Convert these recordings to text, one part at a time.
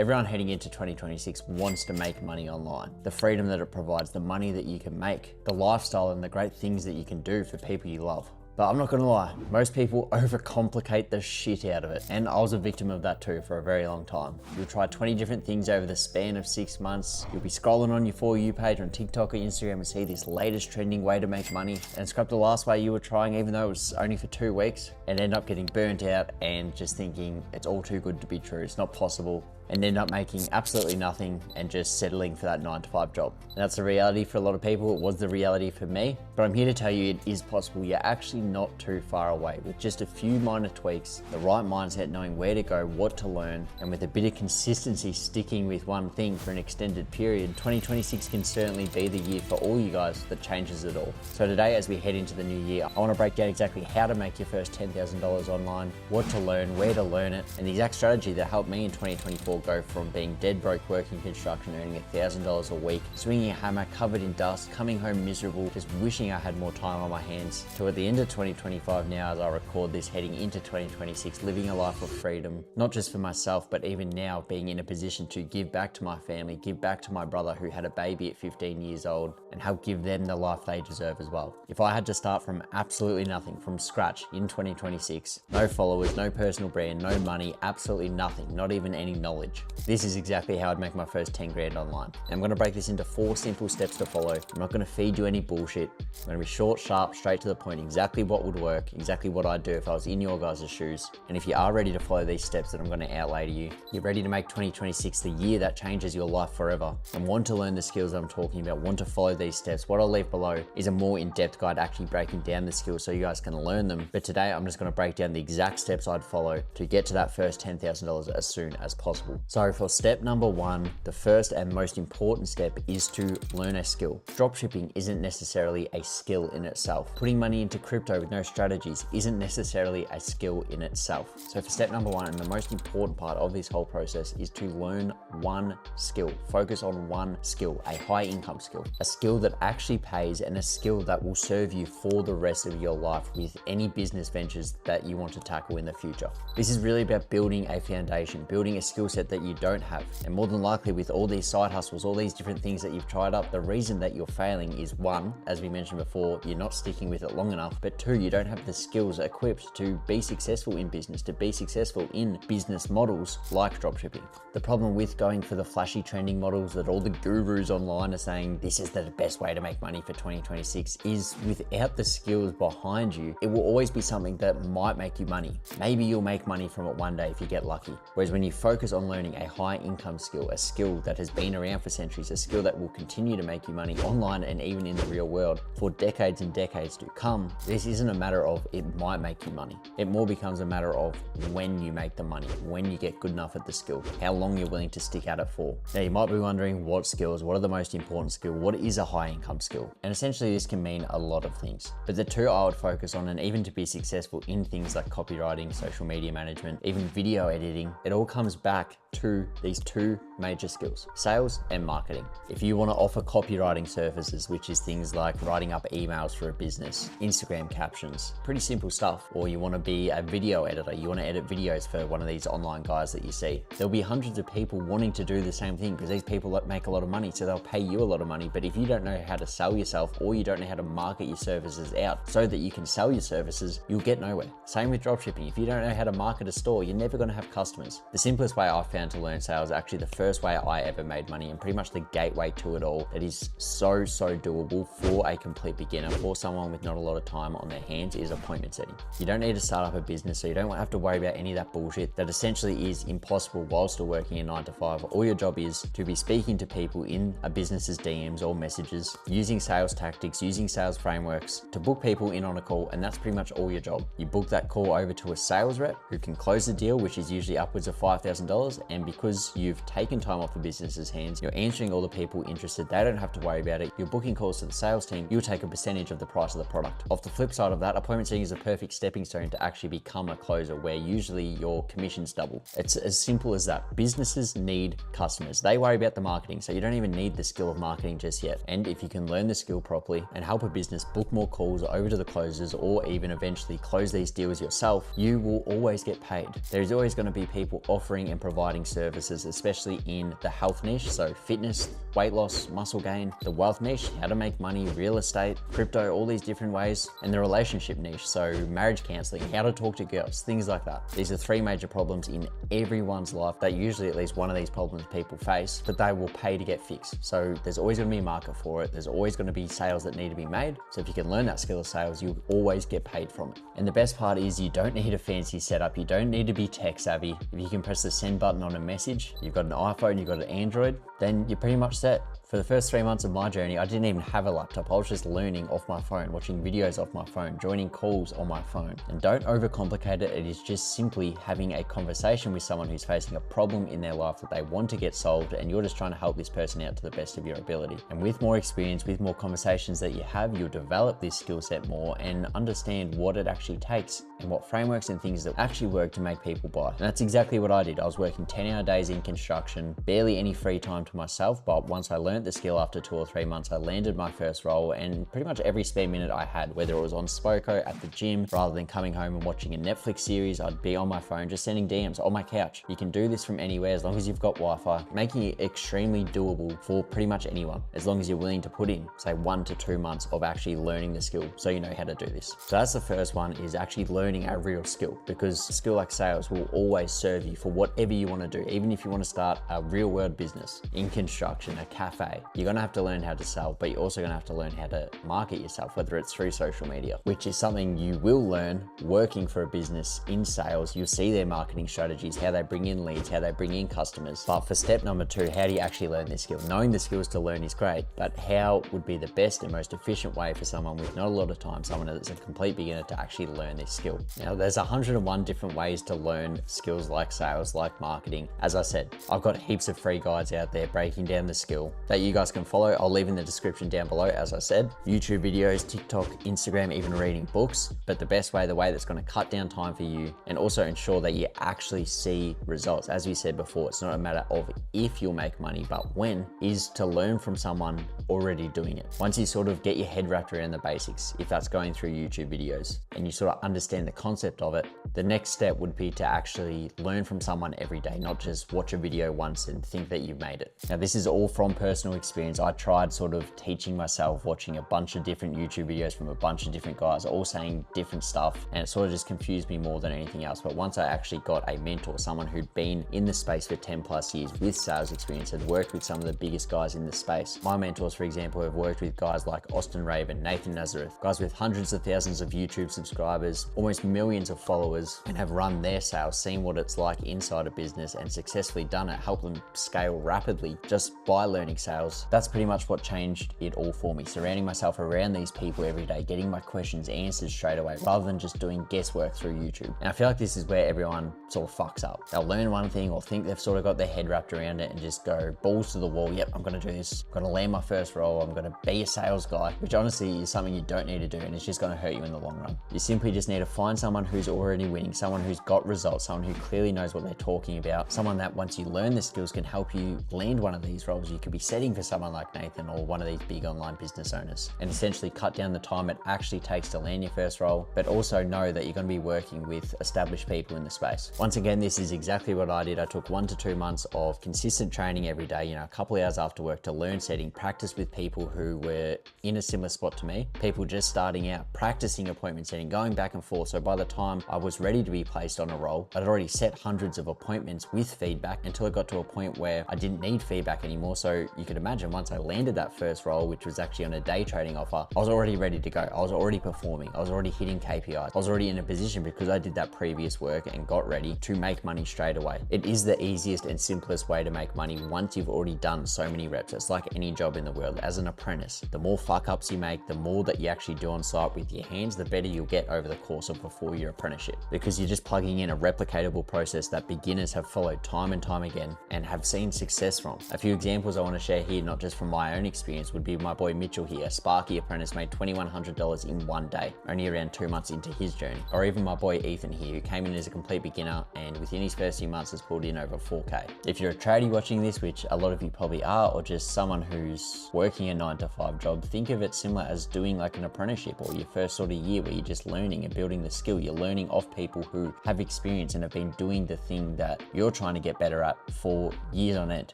Everyone heading into 2026 wants to make money online. The freedom that it provides, the money that you can make, the lifestyle and the great things that you can do for people you love. But I'm not gonna lie, most people overcomplicate the shit out of it. And I was a victim of that too for a very long time. You'll try 20 different things over the span of 6 months. You'll be scrolling on your For You page on TikTok or Instagram and see this latest trending way to make money and scrap the last way you were trying, even though it was only for 2 weeks, and end up getting burnt out and just thinking it's all too good to be true. It's not possible. And end up making absolutely nothing and just settling for that 9-to-5 job. And that's the reality for a lot of people. It was the reality for me, but I'm here to tell you it is possible. You're actually not too far away. With just a few minor tweaks, the right mindset, knowing where to go, what to learn, and with a bit of consistency sticking with one thing for an extended period, 2026 can certainly be the year for all you guys that changes it all. So today, as we head into the new year, I want to break down exactly how to make your first $10,000 online, what to learn, where to learn it, and the exact strategy that helped me in 2024 go from being dead broke working construction, earning $1,000 a week, swinging a hammer covered in dust, coming home miserable, just wishing I had more time on my hands, to at the end of 2025 now, as I record this, heading into 2026, living a life of freedom, not just for myself, but even now being in a position to give back to my family, give back to my brother who had a baby at 15 years old, and help give them the life they deserve as well. If I had to start from absolutely nothing, from scratch in 2026, no followers, no personal brand, no money, absolutely nothing, not even any knowledge, this is exactly how I'd make my first 10 grand online. And I'm gonna break this into 4 simple steps to follow. I'm not gonna feed you any bullshit. I'm gonna be short, sharp, straight to the point, exactly what would work, exactly what I'd do if I was in your guys' shoes. And if you are ready to follow these steps that I'm gonna outlay to you, you're ready to make 2026 the year that changes your life forever, and want to learn the skills that I'm talking about, want to follow these steps, what I'll leave below is a more in-depth guide actually breaking down the skills so you guys can learn them. But today I'm just gonna break down the exact steps I'd follow to get to that first $10,000 as soon as possible. So for step number 1, the first and most important step is to learn a skill. Dropshipping isn't necessarily a skill in itself. Putting money into crypto with no strategies isn't necessarily a skill in itself. So for step number 1, and the most important part of this whole process, is to learn one skill. Focus on one skill, a high income skill, a skill that actually pays, and a skill that will serve you for the rest of your life with any business ventures that you want to tackle in the future. This is really about building a foundation, building a skill set that you don't have. And more than likely, with all these side hustles, all these different things that you've tried up, the reason that you're failing is 1, as we mentioned before, you're not sticking with it long enough, but 2, you don't have the skills equipped to be successful in business, to be successful in business models like dropshipping. The problem with going for the flashy trending models that all the gurus online are saying this is the best way to make money for 2026 is, without the skills behind you, it will always be something that might make you money. Maybe you'll make money from it one day if you get lucky. Whereas when you focus on learning a high income skill, a skill that has been around for centuries, a skill that will continue to make you money online and even in the real world for decades and decades to come, this isn't a matter of it might make you money. It more becomes a matter of when you make the money, when you get good enough at the skill, how long you're willing to stick at it for. Now you might be wondering, what skills, what are the most important skills, what is a high income skill? And essentially this can mean a lot of things, but the 2 I would focus on, and even to be successful in things like copywriting, social media management, even video editing, it all comes back to these 2 major skills: sales and marketing. If you want to offer copywriting services, which is things like writing up emails for a business, Instagram captions, pretty simple stuff, or you want to be a video editor, you want to edit videos for one of these online guys that you see, there'll be hundreds of people wanting to do the same thing because these people make a lot of money, so they'll pay you a lot of money. But if you don't know how to sell yourself, or you don't know how to market your services out so that you can sell your services, you'll get nowhere. Same with dropshipping. If you don't know how to market a store, you're never going to have customers. The simplest way I found to learn sales, actually the first way I ever made money, and pretty much the gateway to it all, that is so doable for a complete beginner, for someone with not a lot of time on their hands, is appointment setting. You don't need to start up a business, so you don't have to worry about any of that bullshit that essentially is impossible while still working a 9 to 5. All your job is to be speaking to people in a business's DMs or messages, using sales tactics, using sales frameworks to book people in on a call, and that's pretty much all your job. You book that call over to a sales rep who can close the deal, which is usually upwards of $5,000, and because you've taken time off the business's hands, you're answering all the people interested, they don't have to worry about it, you're booking calls to the sales team, you'll take a percentage of the price of the product. Off the flip side of that, appointment setting is a perfect stepping stone to actually become a closer, where usually your commissions double. It's as simple as that. Businesses need customers. They worry about the marketing, so you don't even need the skill of marketing just yet. And if you can learn the skill properly and help a business book more calls over to the closers, or even eventually close these deals yourself, you will always get paid. There's always going to be people offering and providing providing services, especially in the health niche. So fitness, weight loss, muscle gain, the wealth niche, how to make money, real estate, crypto, all these different ways, and the relationship niche. So marriage counseling, how to talk to girls, things like that. These are three major problems in everyone's life that usually at least one of these problems people face, but they will pay to get fixed. So there's always going to be a market for it. There's always going to be sales that need to be made. So if you can learn that skill of sales, you'll always get paid from it. And the best part is you don't need a fancy setup. You don't need to be tech savvy. If you can press the send button on a message, you've got an iPhone, you've got an Android, then you're pretty much set. For the first 3 months of my journey, I didn't even have a laptop. I was just learning off my phone, watching videos off my phone, joining calls on my phone. And don't overcomplicate it. It is just simply having a conversation with someone who's facing a problem in their life that they want to get solved, and you're just trying to help this person out to the best of your ability. And with more experience, with more conversations that you have, you'll develop this skill set more and understand what it actually takes and what frameworks and things that actually work to make people buy. And that's exactly what I did. I was working 10-hour days in construction, barely any free time to myself, but once I learned the skill after 2 or 3 months, I landed my first role, and pretty much every spare minute I had, whether it was on Spoko, at the gym, rather than coming home and watching a Netflix series, I'd be on my phone just sending DMs on my couch. You can do this from anywhere as long as you've got Wi-Fi, making it extremely doable for pretty much anyone, as long as you're willing to put in, say, 1 to 2 months of actually learning the skill so you know how to do this. So that's the first one, is actually learning a real skill, because a skill like sales will always serve you for whatever you want to do. Even if you want to start a real world business in construction, a cafe, you're going to have to learn how to sell, but you're also going to have to learn how to market yourself, whether it's through social media, which is something you will learn working for a business in sales. You'll see their marketing strategies, how they bring in leads, how they bring in customers. But for step number 2, how do you actually learn this skill? Knowing the skills to learn is great, but how would be the best and most efficient way for someone with not a lot of time, someone that's a complete beginner, to actually learn this skill? Now, there's 101 different ways to learn skills like sales, like marketing. As I said, I've got heaps of free guides out there breaking down the skill that you guys can follow. I'll leave in the description down below, as I said. YouTube videos, TikTok, Instagram, even reading books. But the best way, the way that's going to cut down time for you and also ensure that you actually see results, as we said before, it's not a matter of if you'll make money, but when, is to learn from someone already doing it. Once you sort of get your head wrapped around the basics, if that's going through YouTube videos, and you sort of understand the concept of it, the next step would be to actually learn from someone every day, not just watch a video once and think that you've made it. Now, this is all from personal experience. I tried sort of teaching myself, watching a bunch of different YouTube videos from a bunch of different guys, all saying different stuff, and it sort of just confused me more than anything else. But once I actually got a mentor, someone who'd been in the space for 10 plus years with sales experience, had worked with some of the biggest guys in the space. My mentors, for example, have worked with guys like Austin Raven, Nathan Nazareth, guys with hundreds of thousands of YouTube subscribers, almost millions of followers, and have run their sales, seen what it's like inside a business and successfully done it, helped them scale rapidly just by learning sales. That's pretty much what changed it all for me. Surrounding myself around these people every day, getting my questions answered straight away, rather than just doing guesswork through YouTube. And I feel like this is where everyone sort of fucks up. They'll learn one thing or think they've sort of got their head wrapped around it and just go balls to the wall. Yep, I'm going to do this. I'm going to land my first role. I'm going to be a sales guy, which honestly is something you don't need to do, and it's just going to hurt you in the long run. You simply just need to find someone who's already winning, someone who's got results, someone who clearly knows what they're talking about, someone that once you learn the skills can help you land one of these roles. You could be setting for someone like Nathan or one of these big online business owners, and essentially cut down the time it actually takes to land your first role, but also know that you're going to be working with established people in the space. Once again, this is exactly what I did. I took 1 to 2 months of consistent training every day, a couple of hours after work, to learn setting, practice with people who were in a similar spot to me, people just starting out, practicing appointment setting, going back and forth. So by the time I was ready to be placed on a role, I'd already set hundreds of appointments with feedback until it got to a point where I didn't need feedback anymore. So you could imagine, once I landed that first role, which was actually on a day trading offer, I was already ready to go. I was already performing. I was already hitting KPIs. I was already in a position, because I did that previous work and got ready, to make money straight away. It is the easiest and simplest way to make money once you've already done so many reps. It's like any job in the world. As an apprentice, the more fuck ups you make, the more that you actually do on site with your hands, the better you'll get over the course of a 4-year apprenticeship, because you're just plugging in a replicatable process that beginners have followed time and time again and have seen success from. A few examples I want to share share here, not just from my own experience, would be my boy Mitchell here, a Sparky apprentice, made $2,100 in one day, only around 2 months into his journey. Or even my boy Ethan here, who came in as a complete beginner and within his first few months has pulled in over 4K. If you're a tradie watching this, which a lot of you probably are, or just someone who's working a 9-to-5 job, think of it similar as doing like an apprenticeship or your first sort of year where you're just learning and building the skill. You're learning off people who have experience and have been doing the thing that you're trying to get better at for years on end.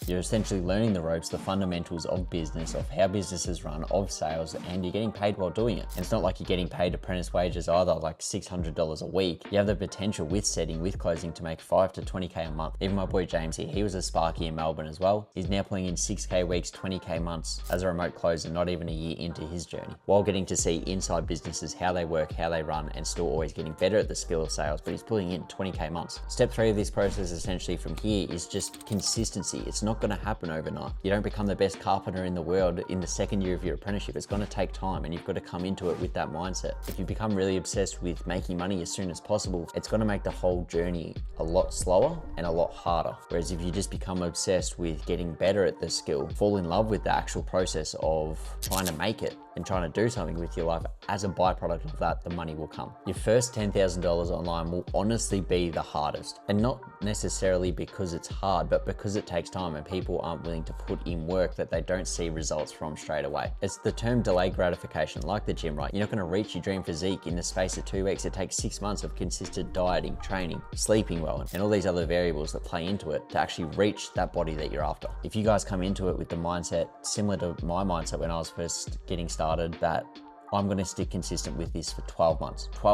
You're essentially learning the ropes, the fundamentals of business, of how businesses run, of sales, and you're getting paid while doing it. And it's not like you're getting paid apprentice wages either, like $600 a week. You have the potential with setting, with closing to make 5 to 20K a month. Even my boy James here, he was a Sparky in Melbourne as well. He's now pulling in 6K weeks, 20K months as a remote closer, not even a year into his journey, while getting to see inside businesses, how they work, how they run, and still always getting better at the skill of sales, but he's pulling in 20K months. Step 3 of this process essentially from here is just consistency. It's not going to happen overnight. You don't become the best carpenter in the world in the second year of your apprenticeship. It's going to take time and you've got to come into it with that mindset. If you become really obsessed with making money as soon as possible, it's going to make the whole journey a lot slower and a lot harder. Whereas if you just become obsessed with getting better at the skill, fall in love with the actual process of trying to make it and trying to do something with your life, as a byproduct of that, the money will come. Your first $10,000 online will honestly be the hardest, and not necessarily because it's hard, but because it takes time and people aren't willing to put in work that they don't see results from straight away. It's the term delayed gratification, like the gym, right? You're not going to reach your dream physique in the space of 2 weeks. It takes 6 months of consistent dieting, training, sleeping well, and all these other variables that play into it to actually reach that body that you're after. If you guys come into it with the mindset similar to my mindset when I was first getting started, that I'm going to stick consistent with this for 12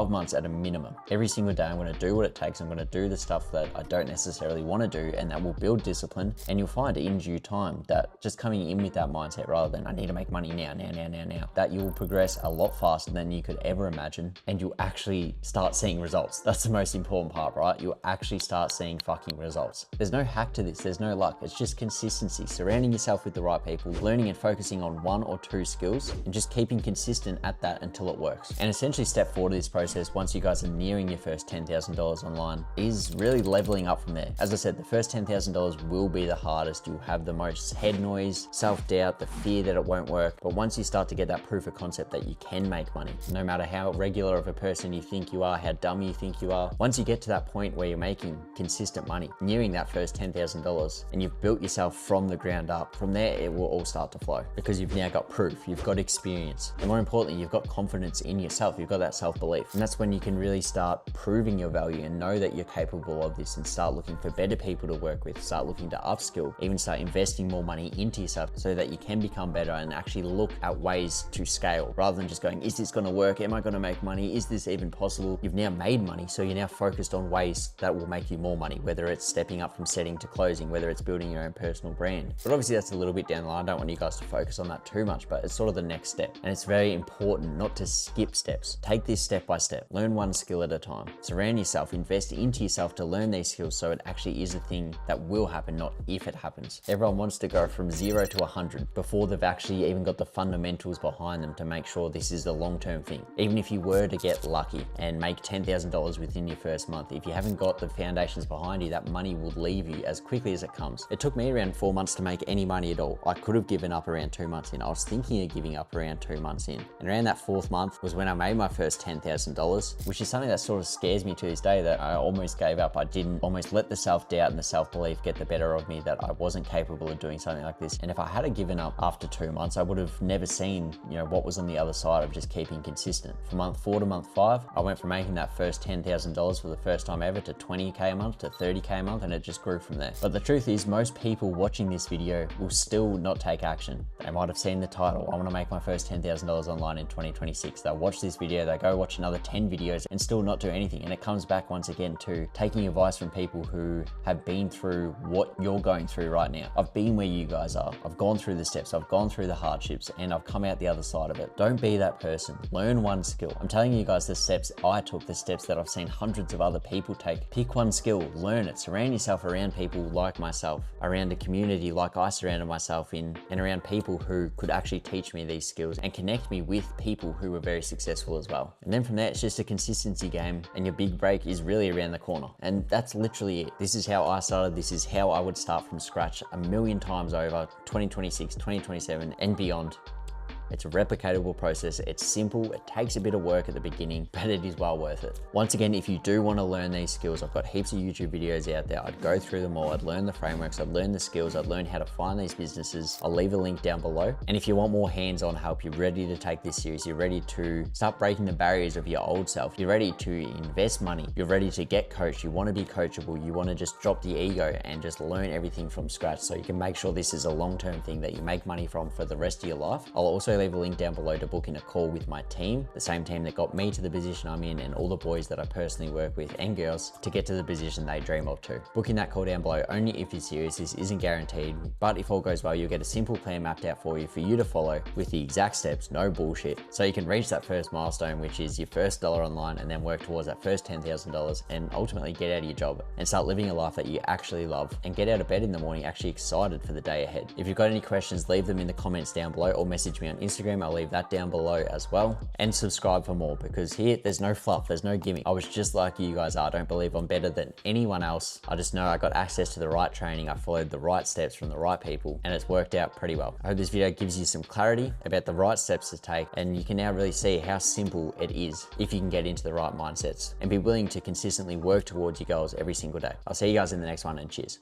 months at a minimum. Every single day I'm going to do what it takes. I'm going to do the stuff that I don't necessarily want to do, and that will build discipline. And you'll find in due time that just coming in with that mindset rather than I need to make money now, that you will progress a lot faster than you could ever imagine, and you'll actually start seeing results. That's the most important part, right? You'll actually start seeing fucking results. There's no hack to this. There's no luck. It's just consistency, surrounding yourself with the right people, learning and focusing on 1 or 2 skills, and just keeping consistent at that until it works. And essentially step 4 to this process, once you guys are nearing your first $10,000 online, is really leveling up from there. As I said, the first $10,000 will be the hardest. You'll have the most head noise, self-doubt, the fear that it won't work. But once you start to get that proof of concept that you can make money, no matter how regular of a person you think you are, how dumb you think you are, once you get to that point where you're making consistent money, nearing that first $10,000, and you've built yourself from the ground up, from there it will all start to flow, because you've now got proof, you've got experience, and more importantly, you've got confidence in yourself. You've got that self-belief, and that's when you can really start proving your value and know that you're capable of this, and start looking for better people to work with, start looking to upskill, even start investing more money into yourself so that you can become better and actually look at ways to scale rather than just going, is this going to work? Am I going to make money? Is this even possible? You've now made money, so you're now focused on ways that will make you more money, whether it's stepping up from setting to closing, whether it's building your own personal brand. But obviously that's a little bit down the line. I don't want you guys to focus on that too much, but it's sort of the next step, and it's very important not to skip steps. Take this step by step. Learn 1 skill at a time. Surround yourself, invest into yourself to learn these skills so it actually is a thing that will happen, not if it happens. Everyone wants to go from 0 to 100 before they've actually even got the fundamentals behind them to make sure this is a long-term thing. Even if you were to get lucky and make $10,000 within your first month, if you haven't got the foundations behind you, that money will leave you as quickly as it comes. It took me around 4 months to make any money at all. I could have given up around 2 months in. I was thinking of giving up around 2 months in. And around that 4th month was when I made my first $10,000, which is something that sort of scares me to this day, that I almost gave up. I didn't almost let the self-doubt and the self-belief get the better of me that I wasn't capable of doing something like this. And if I had given up after 2 months, I would have never seen, what was on the other side of just keeping consistent. From month 4 to month 5, I went from making that first $10,000 for the first time ever to 20K a month to 30K a month, and it just grew from there. But the truth is, most people watching this video will still not take action. They might have seen the title, I want to make my first $10,000 online in 2026. They'll watch this video, they go watch another 10 videos and still not do anything. And it comes back once again to taking advice from people who have been through what you're going through right now. I've been where you guys are. I've gone through the steps, I've gone through the hardships, and I've come out the other side of it. Don't be that person. Learn 1 skill. I'm telling you guys the steps I took, the steps that I've seen hundreds of other people take. Pick 1 skill, learn it. Surround yourself around people like myself, around a community like I surrounded myself in, and around people who could actually teach me these skills and connect me with with people who were very successful as well. And then from there, it's just a consistency game, and your big break is really around the corner. And that's literally it. This is how I started. This is how I would start from scratch a million times over, 2026, 2027 and beyond. It's a replicatable process. It's simple. It takes a bit of work at the beginning, but it is well worth it. Once again, if you do want to learn these skills, I've got heaps of YouTube videos out there. I'd go through them all. I'd learn the frameworks. I'd learn the skills. I'd learn how to find these businesses. I'll leave a link down below. And if you want more hands-on help, you're ready to take this serious, you're ready to start breaking the barriers of your old self, you're ready to invest money, you're ready to get coached, you want to be coachable, you want to just drop the ego and just learn everything from scratch so you can make sure this is a long-term thing that you make money from for the rest of your life. I'll also leave a link down below to book in a call with my team, the same team that got me to the position I'm in, and all the boys that I personally work with and girls to get to the position they dream of too. Booking that call down below only if you're serious. This isn't guaranteed, but if all goes well, you'll get a simple plan mapped out for you to follow with the exact steps, no bullshit, so you can reach that first milestone, which is your first dollar online, and then work towards that first $10,000 and ultimately get out of your job and start living a life that you actually love and get out of bed in the morning actually excited for the day ahead. If you've got any questions, leave them in the comments down below or message me on Instagram. I'll leave that down below as well, and subscribe for more, because here there's no fluff, there's no gimmick. I was just like you guys are. I don't believe I'm better than anyone else. I just know I got access to the right training, I followed the right steps from the right people, and it's worked out pretty well. I hope this video gives you some clarity about the right steps to take, and you can now really see how simple it is if you can get into the right mindsets and be willing to consistently work towards your goals every single day. I'll see you guys in the next one, and cheers.